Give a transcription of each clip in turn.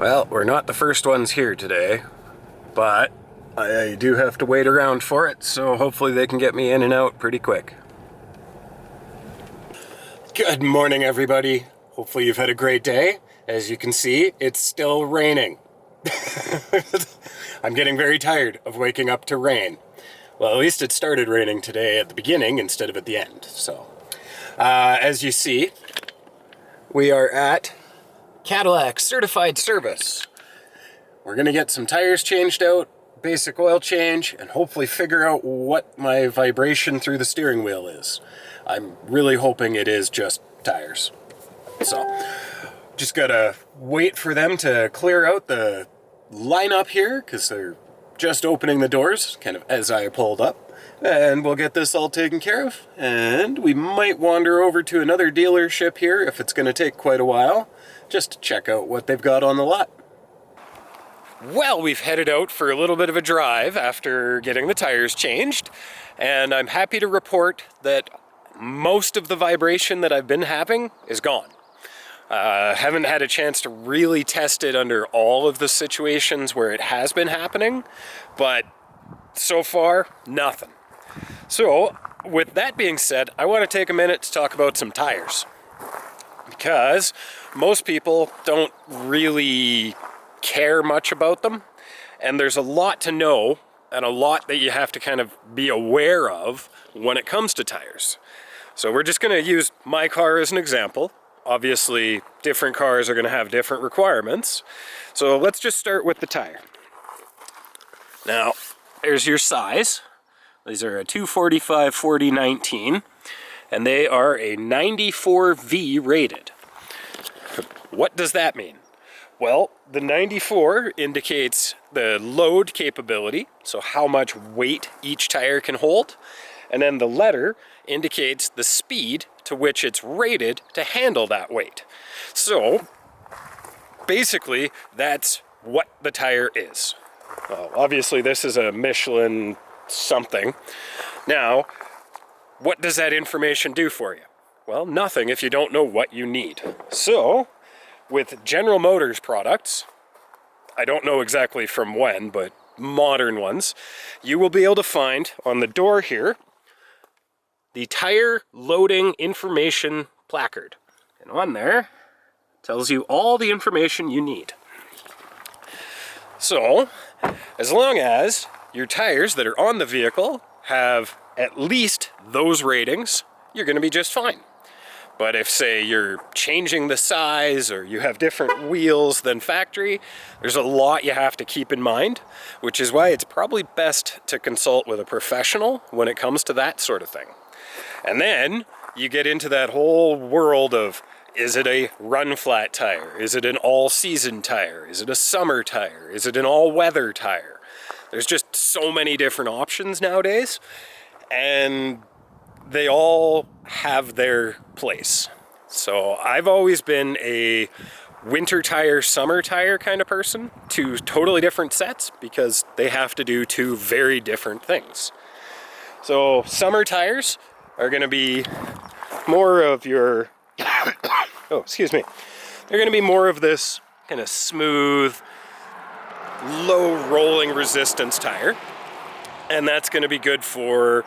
Well, we're not the first ones here today, but I do have to wait around for it, so hopefully they can get me in and out pretty quick. Good morning, everybody. Hopefully you've had a great day. As you can see, it's still raining. I'm getting very tired of waking up to rain. Well, at least it started raining today at the beginning instead of at the end. So, as you see, we are at Cadillac Certified Service. We're going to get some tires changed out, basic oil change, and hopefully figure out what my vibration through the steering wheel is. I'm really hoping it is just tires. So, just gotta wait for them to clear out the lineup here, because they're just opening the doors, kind of as I pulled up, and we'll get this all taken care of. And we might wander over to another dealership here if it's going to take quite a while, just to check out what they've got on the lot. Well, we've headed out for a little bit of a drive after getting the tires changed, and I'm happy to report that most of the vibration that I've been having is gone. Haven't had a chance to really test it under all of the situations where it has been happening, but so far, nothing. So, with that being said, I want to take a minute to talk about some tires, because most people don't really care much about them, and there's a lot to know and a lot that you have to kind of be aware of when it comes to tires. So we're just going to use my car as an example. Obviously, different cars are going to have different requirements. So let's just start with the tire. Now, there's your size. These are a 245/40/19, and they are a 94V rated. What does that mean? Well, the 94 indicates the load capability, so how much weight each tire can hold, and then the letter indicates the speed to which it's rated to handle that weight. So, basically, that's what the tire is. Well, obviously, this is a Michelin something. Now, what does that information do for you? Well, nothing if you don't know what you need. So, with General Motors products, I don't know exactly from when, but modern ones, you will be able to find on the door here the tire loading information placard. And on there, tells you all the information you need. So, as long as your tires that are on the vehicle have at least those ratings, you're going to be just fine. But if, say, you're changing the size or you have different wheels than factory, there's a lot you have to keep in mind, which is why it's probably best to consult with a professional when it comes to that sort of thing. And then you get into that whole world of, is it a run flat tire? Is it an all-season tire? Is it a summer tire? Is it an all-weather tire? There's just so many different options nowadays, and they all have their place. So I've always been a winter tire, summer tire kind of person, two totally different sets, because they have to do two very different things. So summer tires are going to be more of your, oh, excuse me. They're going to be more of this kind of smooth, low rolling resistance tire. And that's going to be good for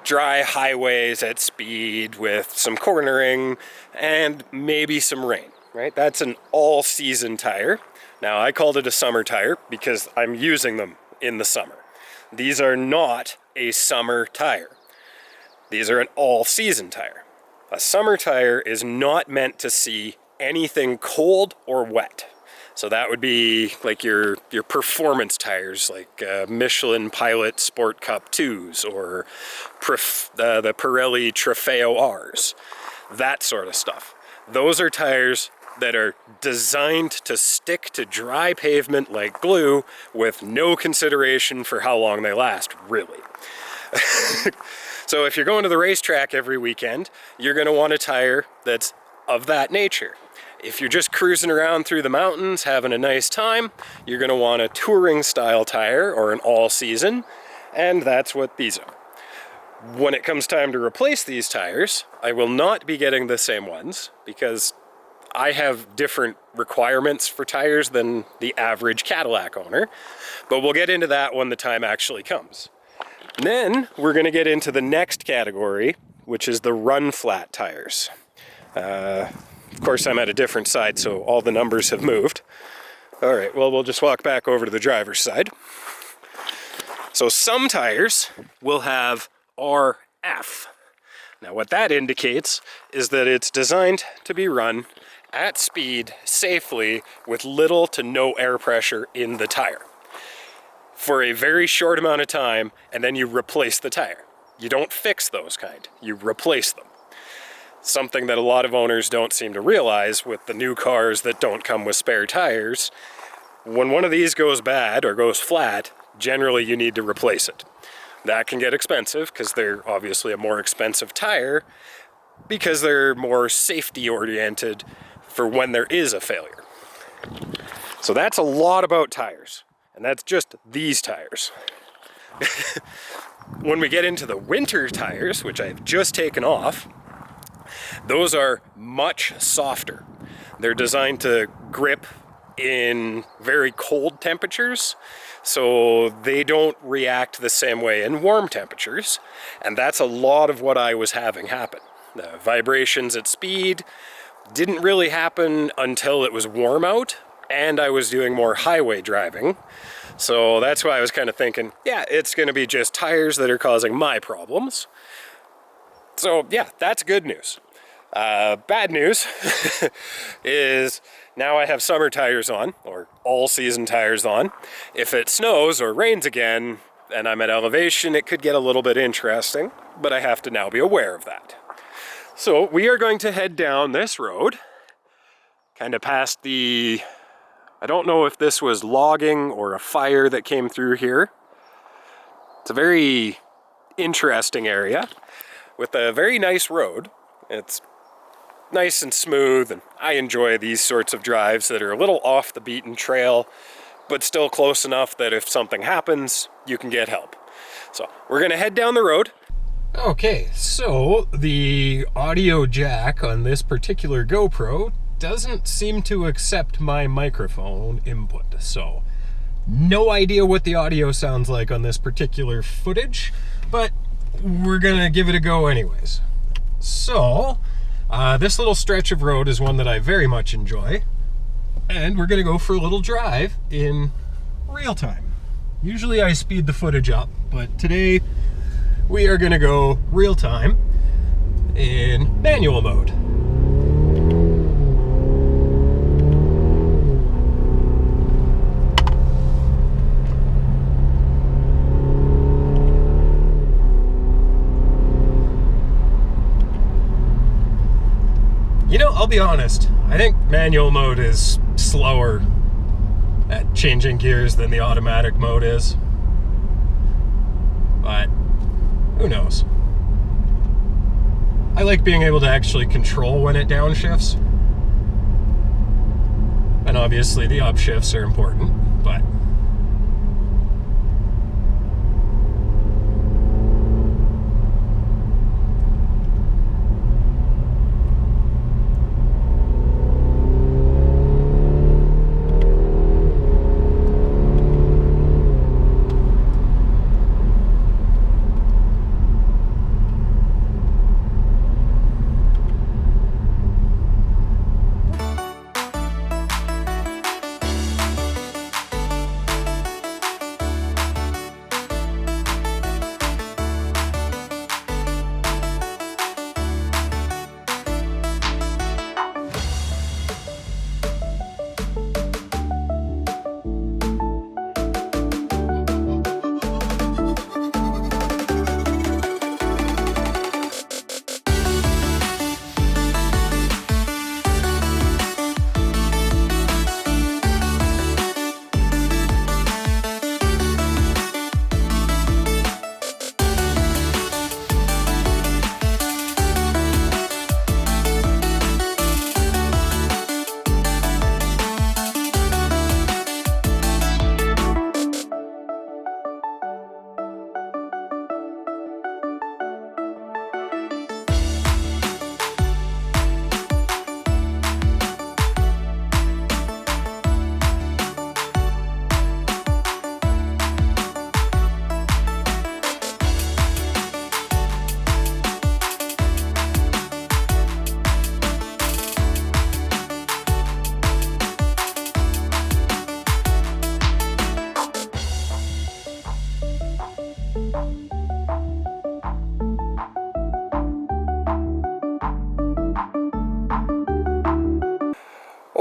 dry highways at speed with some cornering and maybe some rain, right? That's an all-season tire. Now, I called it a summer tire because I'm using them in the summer. These are not a summer tire. These are an all-season tire. A summer tire is not meant to see anything cold or wet. So that would be like your performance tires, like Michelin Pilot Sport Cup 2s or the Pirelli Trofeo Rs, that sort of stuff. Those are tires that are designed to stick to dry pavement like glue with no consideration for how long they last, really. So if you're going to the racetrack every weekend, you're going to want a tire that's of that nature. If you're just cruising around through the mountains, having a nice time, you're going to want a touring style tire or an all season, and that's what these are. When it comes time to replace these tires, I will not be getting the same ones because I have different requirements for tires than the average Cadillac owner, but we'll get into that when the time actually comes. And then we're going to get into the next category, which is the run flat tires. Of course, I'm at a different side, so all the numbers have moved. All right, well, we'll just walk back over to the driver's side. So some tires will have RF. Now, what that indicates is that it's designed to be run at speed safely with little to no air pressure in the tire for a very short amount of time, and then you replace the tire. You don't fix those kind, you replace them. Something that a lot of owners don't seem to realize with the new cars that don't come with spare tires. When one of these goes bad or goes flat, generally you need to replace it. That can get expensive because they're obviously a more expensive tire because they're more safety oriented for when there is a failure. So that's a lot about tires, and that's just these tires. When we get into the winter tires, which I've just taken off, those are much softer. They're designed to grip in very cold temperatures, so they don't react the same way in warm temperatures, and that's a lot of what I was having happen. The vibrations at speed didn't really happen until it was warm out, and I was doing more highway driving, so that's why I was kind of thinking, yeah, it's going to be just tires that are causing my problems. So yeah, that's good news. Bad news is now I have summer tires on, or all-season tires on. If it snows or rains again, and I'm at elevation, it could get a little bit interesting, but I have to now be aware of that. So we are going to head down this road, kind of past the, I don't know if this was logging or a fire that came through here. It's a very interesting area with a very nice road. It's nice and smooth, and I enjoy these sorts of drives that are a little off the beaten trail, but still close enough that if something happens, you can get help. So we're gonna head down the road. Okay, so the audio jack on this particular GoPro doesn't seem to accept my microphone input, so no idea what the audio sounds like on this particular footage, but we're gonna give it a go anyways. So this little stretch of road is one that I very much enjoy, and we're gonna go for a little drive in real time. Usually I speed the footage up, but today we are gonna go real time in manual mode. You know, I'll be honest, I think manual mode is slower at changing gears than the automatic mode is. But who knows? I like being able to actually control when it downshifts. And obviously the upshifts are important, but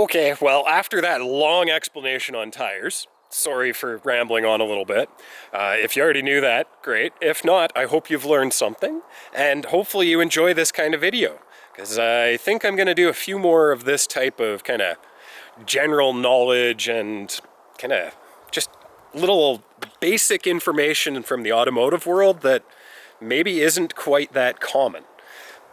Okay, well, after that long explanation on tires, sorry for rambling on a little bit. If you already knew that, great. If not, I hope you've learned something, and hopefully you enjoy this kind of video, because I think I'm going to do a few more of this type of kind of general knowledge and kind of just little basic information from the automotive world that maybe isn't quite that common.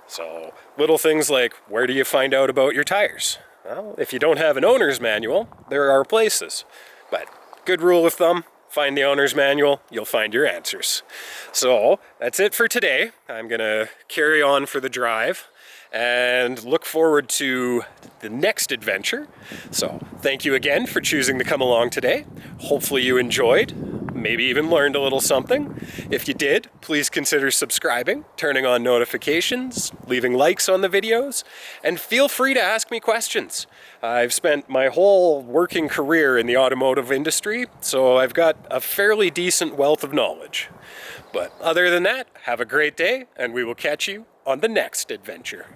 So, little things like, where do you find out about your tires? Well, if you don't have an owner's manual, there are places. But good rule of thumb, find the owner's manual, you'll find your answers. So, that's it for today. I'm going to carry on for the drive and look forward to the next adventure. So, thank you again for choosing to come along today. Hopefully you enjoyed, maybe even learned a little something. If you did, please consider subscribing, turning on notifications, leaving likes on the videos, and feel free to ask me questions. I've spent my whole working career in the automotive industry, so I've got a fairly decent wealth of knowledge. But other than that, have a great day, and we will catch you on the next adventure.